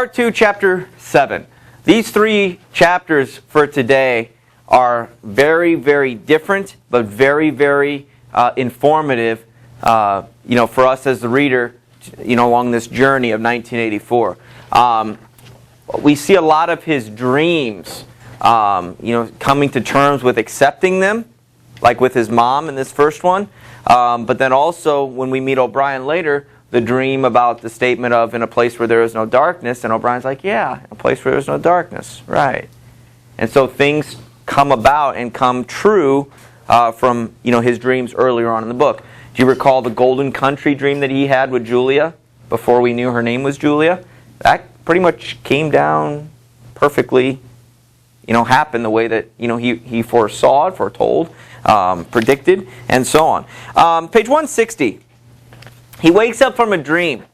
Part 2, Chapter 7. These three chapters for today are very, very different, but very, very informative, for us as the reader, along this journey of 1984. We see a lot of his dreams, coming to terms with accepting them, like with his mom in this first one. But then also, when we meet O'Brien later, the dream about the statement of, in a place where there is no darkness, and O'Brien's like, yeah, a place where there is no darkness, right. And so things come about and come true from his dreams earlier on in the book. Do you recall the Golden Country dream that he had with Julia before we knew her name was Julia? That pretty much came down perfectly, happened the way that he foresaw, foretold, predicted, and so on. Page 160. He wakes up from a dream.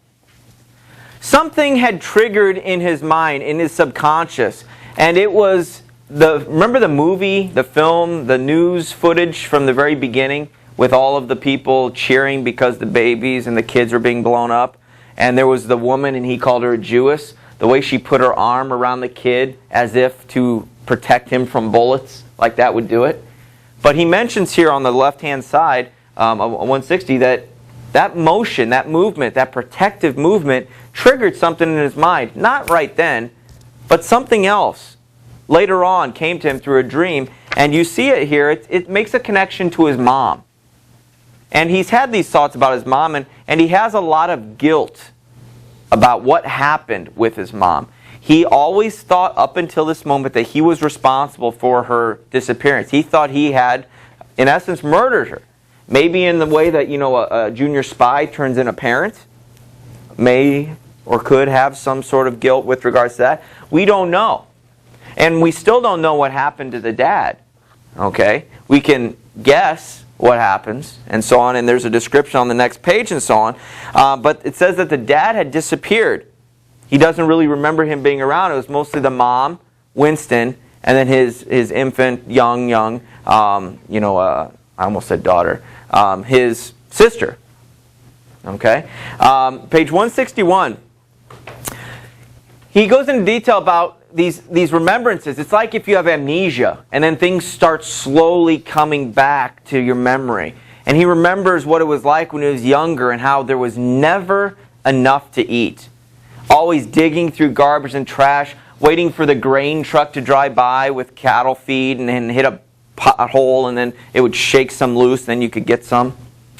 Something had triggered in his mind, in his subconscious, and it was remember the movie, the film, the news footage from the very beginning with all of the people cheering because the babies and the kids were being blown up, and there was the woman and he called her a Jewess, the way she put her arm around the kid as if to protect him from bullets, like that would do it. But he mentions here on the left-hand side of 160 that motion, that movement, that protective movement triggered something in his mind. Not right then, but something else later on came to him through a dream. And you see it here. It makes a connection to his mom. And he's had these thoughts about his mom, and he has a lot of guilt about what happened with his mom. He always thought up until this moment that he was responsible for her disappearance. He thought he had, in essence, murdered her. Maybe in the way that, a junior spy turns in a parent. May or could have some sort of guilt with regards to that. We don't know. And we still don't know what happened to the dad. Okay? We can guess what happens and so on. And there's a description on the next page and so on. But it says that the dad had disappeared. He doesn't really remember him being around. It was mostly the mom, Winston, and then his infant, young, I almost said daughter, his sister. Okay? Page 161. He goes into detail about these remembrances. It's like if you have amnesia, and then things start slowly coming back to your memory. And he remembers what it was like when he was younger and how there was never enough to eat. Always digging through garbage and trash, waiting for the grain truck to drive by with cattle feed and then hit a pothole and then it would shake some loose, then you could get some.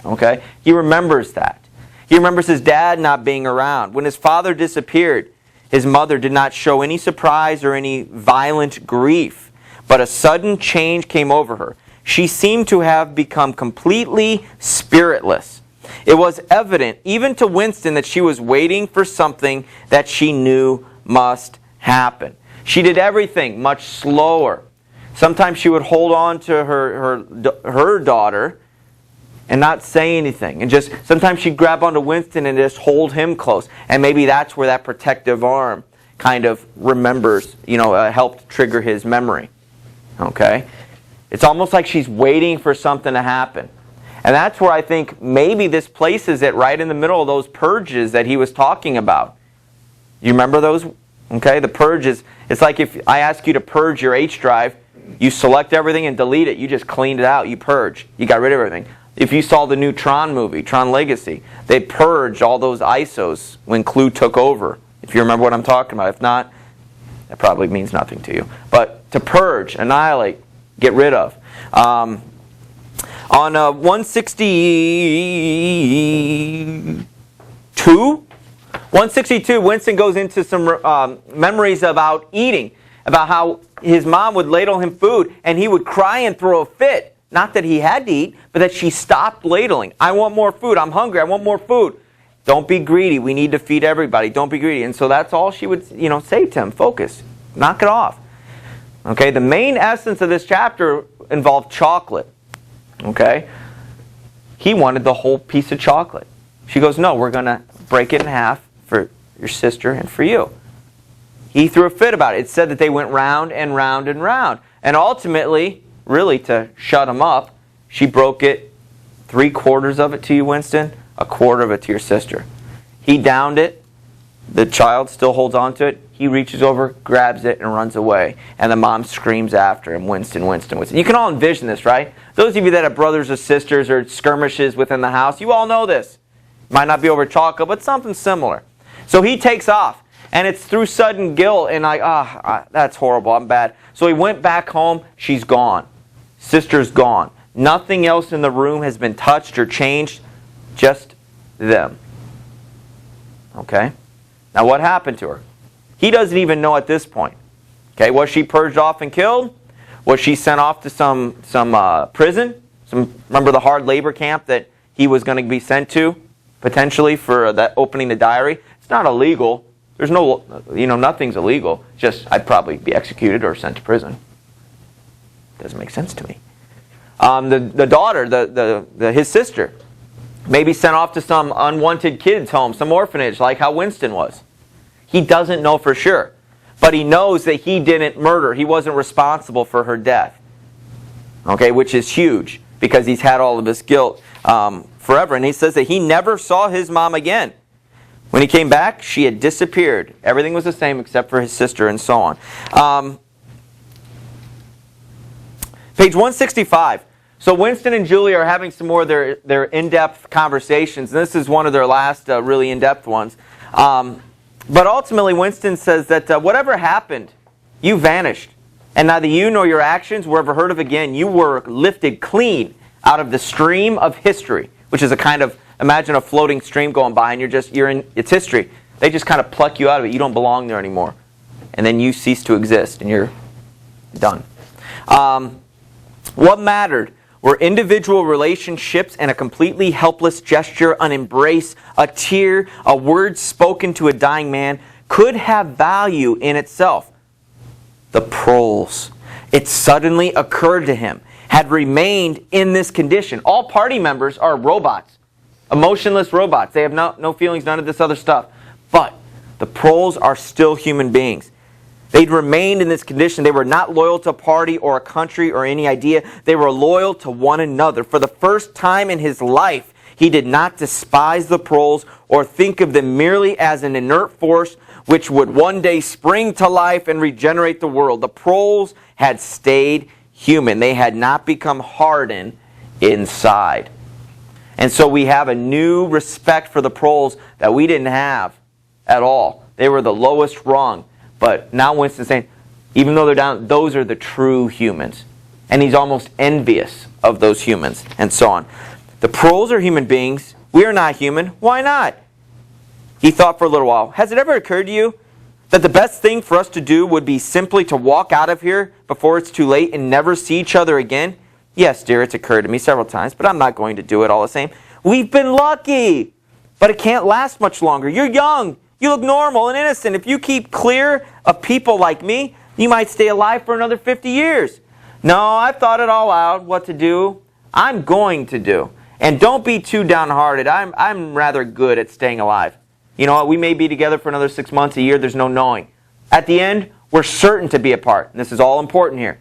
Okay? He remembers that. He remembers his dad not being around. When his father disappeared, his mother did not show any surprise or any violent grief, but a sudden change came over her. She seemed to have become completely spiritless. It was evident, even to Winston, that she was waiting for something that she knew must happen. She did everything much slower. Sometimes she would hold on to her daughter and not say anything. And just sometimes she'd grab onto Winston and just hold him close. And maybe that's where that protective arm kind of remembers, helped trigger his memory. Okay? It's almost like she's waiting for something to happen. And that's where I think maybe this places it right in the middle of those purges that he was talking about. You remember those? Okay, the purges. It's like if I ask you to purge your H drive, you select everything and delete it. You just cleaned it out. You purge. You got rid of everything. If you saw the new Tron movie, Tron Legacy, they purged all those ISOs when Clue took over. If you remember what I'm talking about. If not, that probably means nothing to you. But to purge, annihilate, get rid of. On 162, Winston goes into some memories about eating, about how his mom would ladle him food and he would cry and throw a fit. Not that he had to eat, but that she stopped ladling. I want more food. I'm hungry. I want more food. Don't be greedy. We need to feed everybody. Don't be greedy. And so that's all she would, say to him. Focus. Knock it off. Okay, the main essence of this chapter involved chocolate. Okay? He wanted the whole piece of chocolate. She goes, no, we're going to break it in half for your sister and for you. He threw a fit about it. It said that they went round and round and round. And ultimately, really to shut him up, she broke it 3/4 of it to you, Winston, 1/4 of it to your sister. He downed it, The child still holds on to it. He reaches over, grabs it, and runs away. And the mom screams after him, Winston, Winston, Winston. You can all envision this, right? Those of you that have brothers or sisters or skirmishes within the house, you all know this. Might not be over chocolate, but something similar. So he takes off. And it's through sudden guilt and like, that's horrible, I'm bad. So he went back home, she's gone. Sister's gone. Nothing else in the room has been touched or changed, just them. Okay? Now what happened to her? He doesn't even know at this point. Okay, was she purged off and killed? Was she sent off to some prison? Remember the hard labor camp that he was going to be sent to, potentially, for that opening the diary? It's not illegal. There's no, nothing's illegal. Just, I'd probably be executed or sent to prison. Doesn't make sense to me. The daughter, his sister, maybe sent off to some unwanted kids' home, some orphanage, like how Winston was. He doesn't know for sure. But he knows that he didn't murder. He wasn't responsible for her death. Okay, which is huge, because he's had all of this guilt forever. And he says that he never saw his mom again. When he came back, she had disappeared. Everything was the same except for his sister and so on. Page 165. So Winston and Julie are having some more of their in-depth conversations. And this is one of their last really in-depth ones. But ultimately, Winston says that whatever happened, you vanished. And neither you nor your actions were ever heard of again. You were lifted clean out of the stream of history, which is a kind of, imagine a floating stream going by and you're in its history. They just kind of pluck you out of it. You don't belong there anymore. And then you cease to exist and you're done. What mattered were individual relationships and a completely helpless gesture, an embrace, a tear, a word spoken to a dying man could have value in itself. The proles, it suddenly occurred to him, had remained in this condition. All party members are robots. Emotionless robots. They have no feelings, none of this other stuff. But the proles are still human beings. They'd remained in this condition. They were not loyal to a party or a country or any idea. They were loyal to one another. For the first time in his life, he did not despise the proles or think of them merely as an inert force which would one day spring to life and regenerate the world. The proles had stayed human. They had not become hardened inside. And so we have a new respect for the proles that we didn't have at all. They were the lowest rung. But now Winston's saying, even though they're down, those are the true humans. And he's almost envious of those humans, and so on. The proles are human beings. We are not human. Why not? He thought for a little while. Has it ever occurred to you that the best thing for us to do would be simply to walk out of here before it's too late and never see each other again? Yes, dear, it's occurred to me several times, but I'm not going to do it all the same. We've been lucky, but it can't last much longer. You're young. You look normal and innocent. If you keep clear of people like me, you might stay alive for another 50 years. No, I've thought it all out, what to do. I'm going to do. And don't be too downhearted. I'm rather good at staying alive. You know what? We may be together for another 6 months, a year. There's no knowing. At the end, we're certain to be apart. And this is all important here.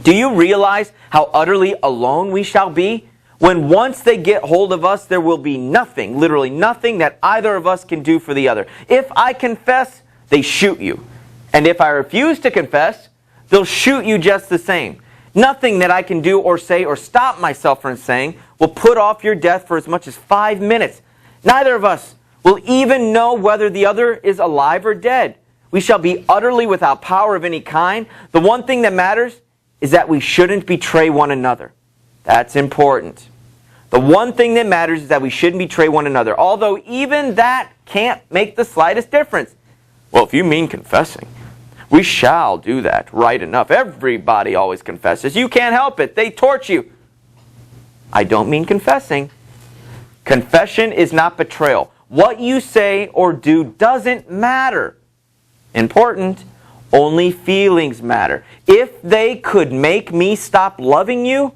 Do you realize how utterly alone we shall be? When once they get hold of us, there will be nothing, literally nothing, that either of us can do for the other. If I confess, they shoot you. And if I refuse to confess, they'll shoot you just the same. Nothing that I can do or say or stop myself from saying will put off your death for as much as 5 minutes. Neither of us will even know whether the other is alive or dead. We shall be utterly without power of any kind. The one thing that matters is that we shouldn't betray one another. That's important. The one thing that matters is that we shouldn't betray one another, although even that can't make the slightest difference. Well, if you mean confessing, we shall do that, right enough. Everybody always confesses. You can't help it. They torch you. I don't mean confessing. Confession is not betrayal. What you say or do doesn't matter. Important. Only feelings matter. If they could make me stop loving you,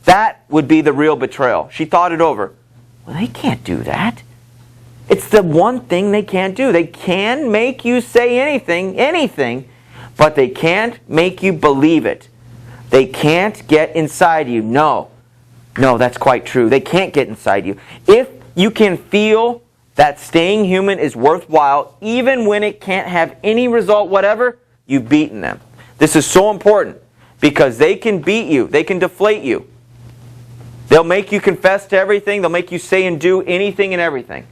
that would be the real betrayal. She thought it over. Well, they can't do that. It's the one thing they can't do. They can make you say anything, but they can't make you believe it. They can't get inside you. No, that's quite true. They can't get inside you. If you can feel that staying human is worthwhile even when it can't have any result whatever, you've beaten them. This is so important because they can beat you. They can deflate you. They'll make you confess to everything. They'll make you say and do anything and everything.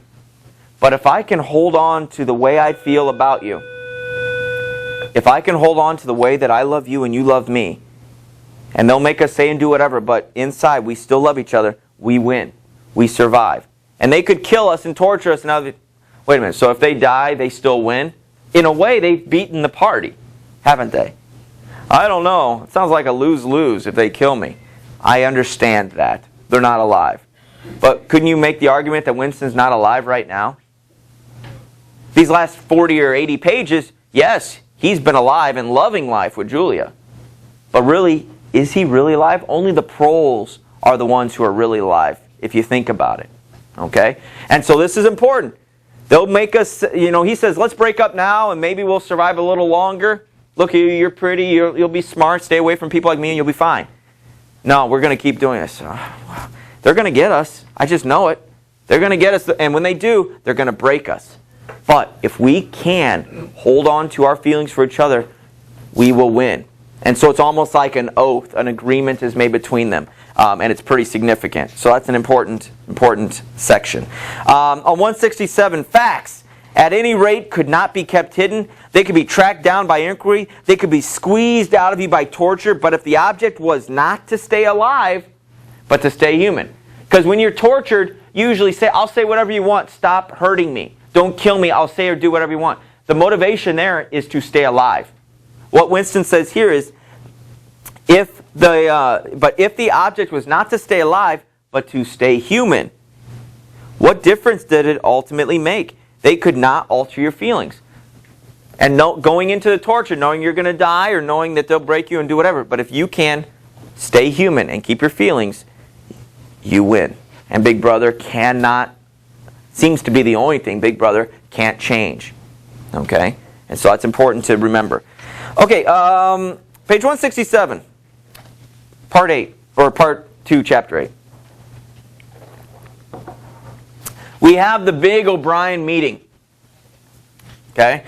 But if I can hold on to the way I feel about you, if I can hold on to the way that I love you and you love me, and they'll make us say and do whatever, but inside we still love each other, we win. We survive. And they could kill us and torture us. Now, wait a minute, so if they die, they still win? In a way, they've beaten the party, haven't they? I don't know. It sounds like a lose-lose if they kill me. I understand that. They're not alive. But couldn't you make the argument that Winston's not alive right now? These last 40 or 80 pages, yes, he's been alive and loving life with Julia. But really, is he really alive? Only the proles are the ones who are really alive, if you think about it. Okay? And so this is important. They'll make us, he says, let's break up now and maybe we'll survive a little longer. Look at you, you're pretty, you'll be smart, stay away from people like me and you'll be fine. No, we're going to keep doing this. They're going to get us. I just know it. They're going to get us, and when they do, they're going to break us. But if we can hold on to our feelings for each other, we will win. And so it's almost like an oath, an agreement is made between them. And it's pretty significant. So that's an important section. On 167, facts, at any rate, could not be kept hidden. They could be tracked down by inquiry. They could be squeezed out of you by torture. But if the object was not to stay alive, but to stay human. Because when you're tortured, you usually say, I'll say whatever you want. Stop hurting me. Don't kill me. I'll say or do whatever you want. The motivation there is to stay alive. What Winston says here is, if the object was not to stay alive, but to stay human, what difference did it ultimately make? They could not alter your feelings. And going into the torture, knowing you're going to die or knowing that they'll break you and do whatever. But if you can stay human and keep your feelings, you win. And Big Brother seems to be the only thing Big Brother can't change. Okay? And so that's important to remember. Okay, page 167. Part 8, or Part 2, Chapter 8. We have the big O'Brien meeting. Okay?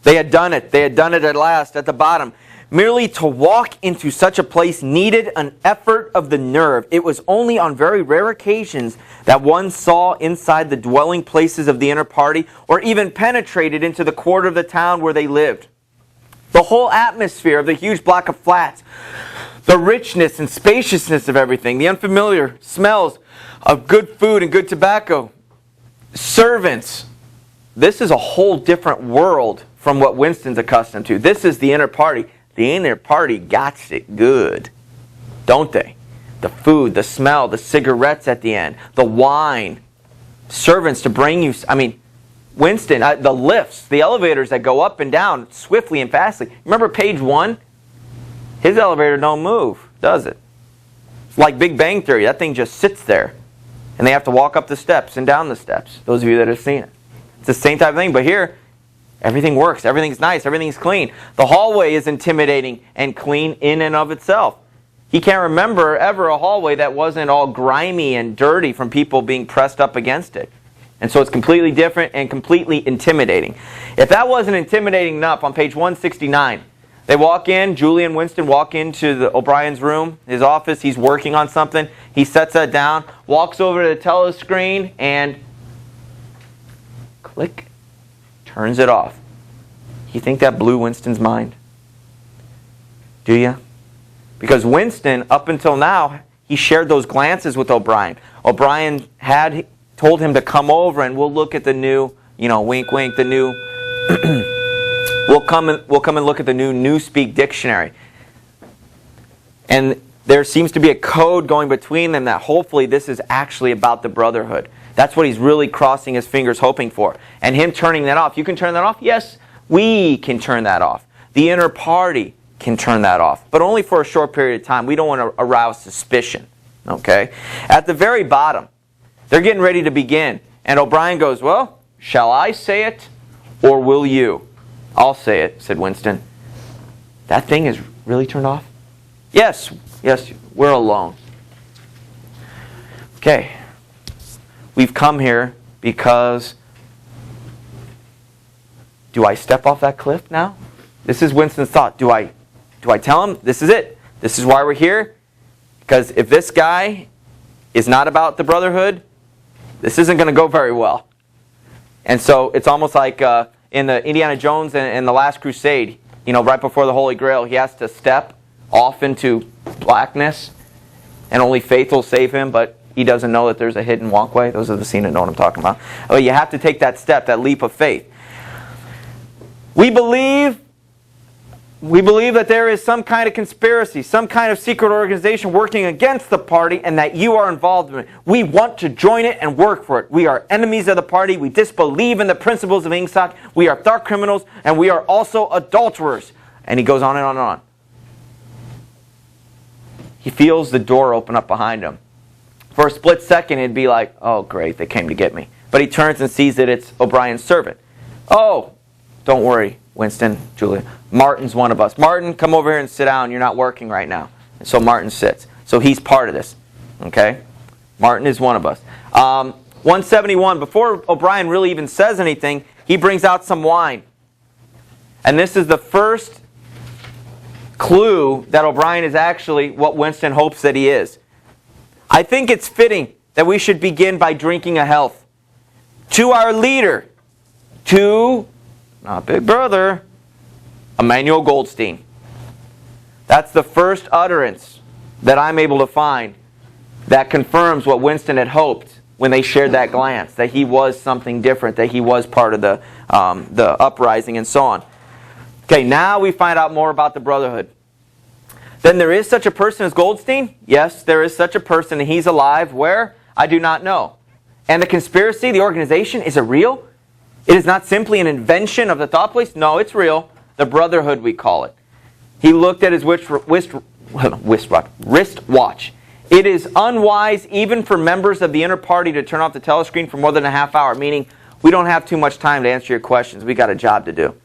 They had done it. They had done it at last at the bottom. Merely to walk into such a place needed an effort of the nerve. It was only on very rare occasions that one saw inside the dwelling places of the inner party, or even penetrated into the quarter of the town where they lived. The whole atmosphere of the huge block of flats, the richness and spaciousness of everything, the unfamiliar smells of good food and good tobacco, servants. This is a whole different world from what Winston's accustomed to. This is the inner party. The inner party got it good, don't they? The food, the smell, the cigarettes at the end, the wine, servants to bring you. I mean, Winston, the lifts, the elevators that go up and down swiftly and fastly. Remember page 1? His elevator don't move, does it? It's like Big Bang Theory. That thing just sits there. And they have to walk up the steps and down the steps. Those of you that have seen it. It's the same type of thing, but here, everything works. Everything's nice. Everything's clean. The hallway is intimidating and clean in and of itself. He can't remember ever a hallway that wasn't all grimy and dirty from people being pressed up against it. And so it's completely different and completely intimidating. If that wasn't intimidating enough, on page 169, they walk in, Julie and Winston walk into O'Brien's room, his office. He's working on something. He sets that down, walks over to the telescreen, and click, turns it off. You think that blew Winston's mind? Do you? Because Winston, up until now, he shared those glances with O'Brien. O'Brien had told him to come over and we'll look at the new, wink, wink, the new, we'll come and look at the new Newspeak dictionary. And there seems to be a code going between them that hopefully this is actually about the brotherhood. That's what he's really crossing his fingers hoping for. And him turning that off. You can turn that off? Yes, we can turn that off. The inner party can turn that off. But only for a short period of time. We don't want to arouse suspicion. Okay? At the very bottom, they're getting ready to begin. And O'Brien goes, well, shall I say it or will you? I'll say it, said Winston. That thing is really turned off? Yes, we're alone. Okay. We've come here because do I step off that cliff now? This is Winston's thought. Do I tell him this is it? This is why we're here? Because if this guy is not about the brotherhood, this isn't going to go very well. And so it's almost like in the Indiana Jones and the Last Crusade, right before the Holy Grail, he has to step off into blackness, and only faith will save him, but he doesn't know that there's a hidden walkway. Those are the scenes that know what I'm talking about. Well, you have to take that step, that leap of faith. We believe that there is some kind of conspiracy, some kind of secret organization working against the party, and that you are involved in it. We want to join it and work for it. We are enemies of the party. We disbelieve in the principles of Ingsoc. We are thought criminals, and we are also adulterers. And he goes on and on and on. He feels the door open up behind him. For a split second, it'd be like, oh, great, they came to get me. But he turns and sees that it's O'Brien's servant. Oh, don't worry, Winston, Julia. Martin's one of us. Martin, come over here and sit down. You're not working right now. And so Martin sits. So he's part of this. Okay? Martin is one of us. 171, before O'Brien really even says anything, he brings out some wine. And this is the first clue that O'Brien is actually what Winston hopes that he is. I think it's fitting that we should begin by drinking a health to our leader, to, not Big Brother, Emmanuel Goldstein. That's the first utterance that I'm able to find that confirms what Winston had hoped when they shared that glance, that he was something different, that he was part of the uprising and so on. Okay, now we find out more about the Brotherhood. Then there is such a person as Goldstein? Yes, there is such a person, and he's alive. Where? I do not know. And the conspiracy, the organization, is it real? It is not simply an invention of the thought police? No, it's real. The Brotherhood, we call it. He looked at his wristwatch. It is unwise even for members of the inner party to turn off the telescreen for more than a half hour, meaning we don't have too much time to answer your questions. We got a job to do.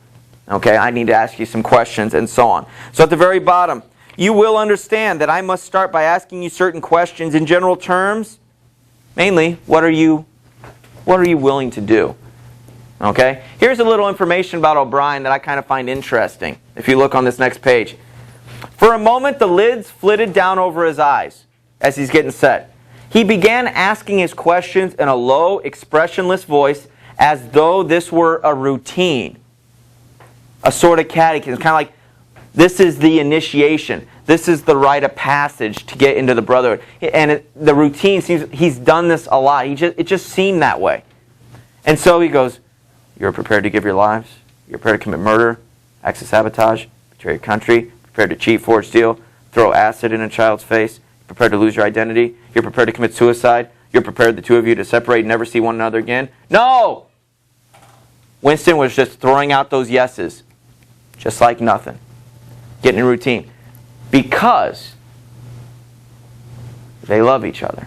Okay, I need to ask you some questions and so on. So at the very bottom, you will understand that I must start by asking you certain questions in general terms. Mainly, what are you willing to do? Okay? Here's a little information about O'Brien that I kind of find interesting. If you look on this next page. For a moment, the lids flitted down over his eyes as he's getting set. He began asking his questions in a low, expressionless voice as though this were a routine. A sort of catechism. Kind of like, this is the initiation. This is the rite of passage to get into the Brotherhood. And the routine seems, he's done this a lot. It just seemed that way. And so he goes, you're prepared to give your lives? You're prepared to commit murder, acts of sabotage, betray your country, prepared to cheat, forge, steal, throw acid in a child's face, prepared to lose your identity, you're prepared to commit suicide, you're prepared, the two of you, to separate and never see one another again? No! Winston was just throwing out those yeses, just like nothing. Getting in routine. Because they love each other.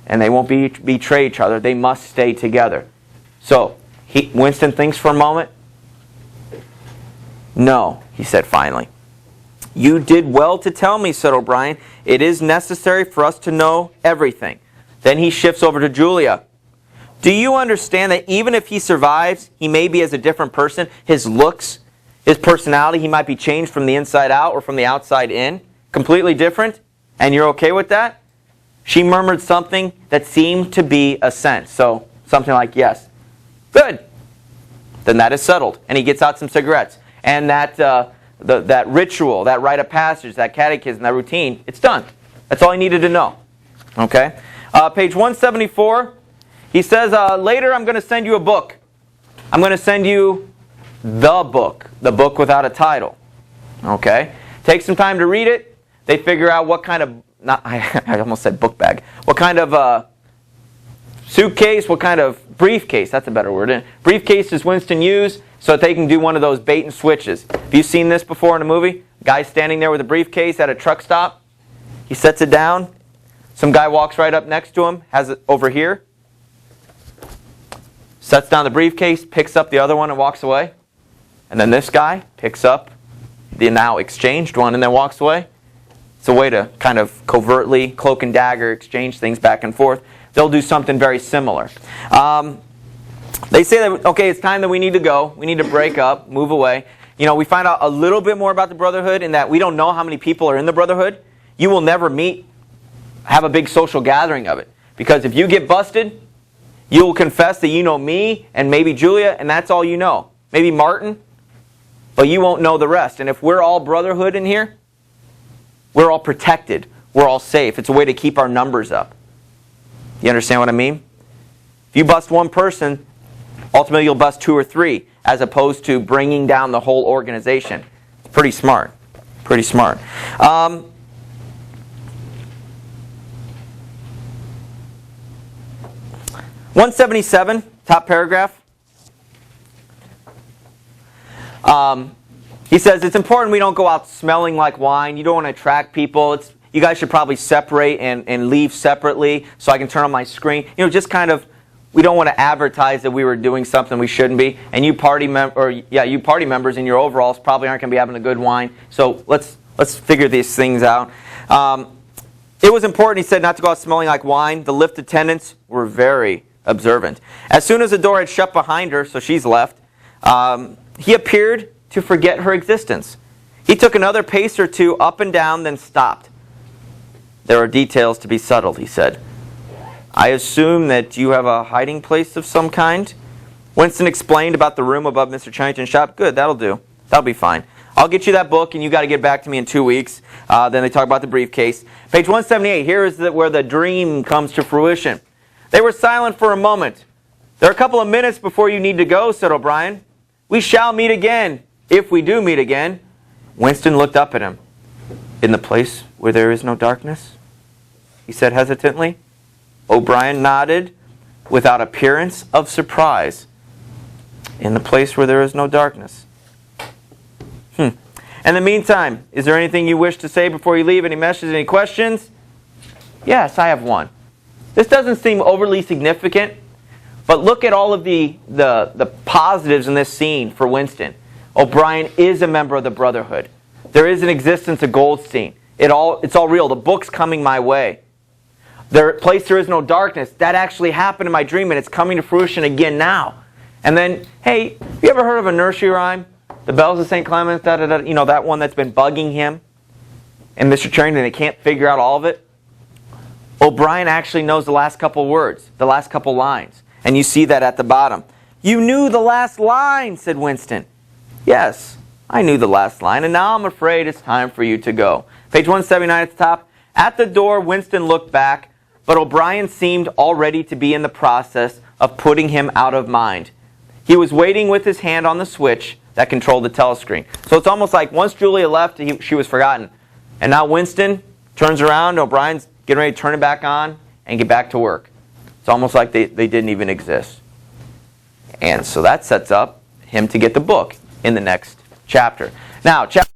And they won't betray each other. They must stay together. So, Winston thinks for a moment. No, he said finally. You did well to tell me, said O'Brien. It is necessary for us to know everything. Then he shifts over to Julia. Do you understand that even if he survives, he may be as a different person? His looks, his personality, he might be changed from the inside out or from the outside in. Completely different? And you're okay with that? She murmured something that seemed to be assent. So, something like, yes. Good. Then that is settled. And he gets out some cigarettes. And that ritual, that rite of passage, that catechism, that routine, it's done. That's all he needed to know. Okay? Page 174, he says, later I'm going to send you a book. I'm going to send you the book without a title. Okay? Take some time to read it. They figure out what kind of, I almost said book bag, what kind of suitcase, what kind of briefcase, that's a better word. Briefcase does Winston use so that they can do one of those bait and switches. Have you seen this before in a movie? Guy standing there with a briefcase at a truck stop. He sets it down. Some guy walks right up next to him, has it over here. Sets down the briefcase, picks up the other one and walks away. And then this guy picks up the now exchanged one and then walks away. It's a way to kind of covertly, cloak and dagger, exchange things back and forth. they'll do something very similar. They say that, okay, it's time that we need to go. We need to break up, move away. We find out a little bit more about the brotherhood in that we don't know how many people are in the brotherhood. You will never have a big social gathering of it. Because if you get busted, you will confess that you know me and maybe Julia, and that's all you know. Maybe Martin, but you won't know the rest. And if we're all brotherhood in here, we're all protected. We're all safe. It's a way to keep our numbers up. You understand what I mean? If you bust one person, ultimately you'll bust 2 or 3, as opposed to bringing down the whole organization. It's pretty smart. Pretty smart. 177, top paragraph. He says, it's important we don't go out smelling like wine. You don't want to attract people. You guys should probably separate and leave separately so I can turn on my screen. Just kind of, we don't want to advertise that we were doing something we shouldn't be. And you party members in your overalls probably aren't going to be having a good wine. So let's figure these things out. It was important, he said, not to go out smelling like wine. The lift attendants were very observant. As soon as the door had shut behind her, so she's left, he appeared to forget her existence. He took another pace or 2 up and down, then stopped. There are details to be settled, he said. I assume that you have a hiding place of some kind? Winston explained about the room above Mr. Chennington's shop. Good, that'll do. That'll be fine. I'll get you that book, and you got to get back to me in 2 weeks. Then they talk about the briefcase. Page 178, here is where the dream comes to fruition. They were silent for a moment. There are a couple of minutes before you need to go, said O'Brien. We shall meet again, if we do meet again. Winston looked up at him. In the place where there is no darkness? He said hesitantly. O'Brien nodded without appearance of surprise. In the place where there is no darkness. In the meantime, is there anything you wish to say before you leave? Any messages, any questions? Yes, I have one. This doesn't seem overly significant, but look at all of the positives in this scene for Winston. O'Brien is a member of the Brotherhood. There is an existence of Goldstein. It's all real. The book's coming my way. Place there is no darkness. That actually happened in my dream, and it's coming to fruition again now. And then, hey, have you ever heard of a nursery rhyme? The Bells of St. Clements, that one that's been bugging him. And Mr. Charrington, they can't figure out all of it. O'Brien actually knows the last couple words, the last couple lines. And you see that at the bottom. You knew the last line, said Winston. Yes, I knew the last line, and now I'm afraid it's time for you to go. Page 179 at the top. At the door, Winston looked back, but O'Brien seemed already to be in the process of putting him out of mind. He was waiting with his hand on the switch that controlled the telescreen. So it's almost like once Julia left, she was forgotten. And now Winston turns around, O'Brien's getting ready to turn it back on and get back to work. It's almost like they didn't even exist. And so that sets up him to get the book in the next chapter. Now, chapter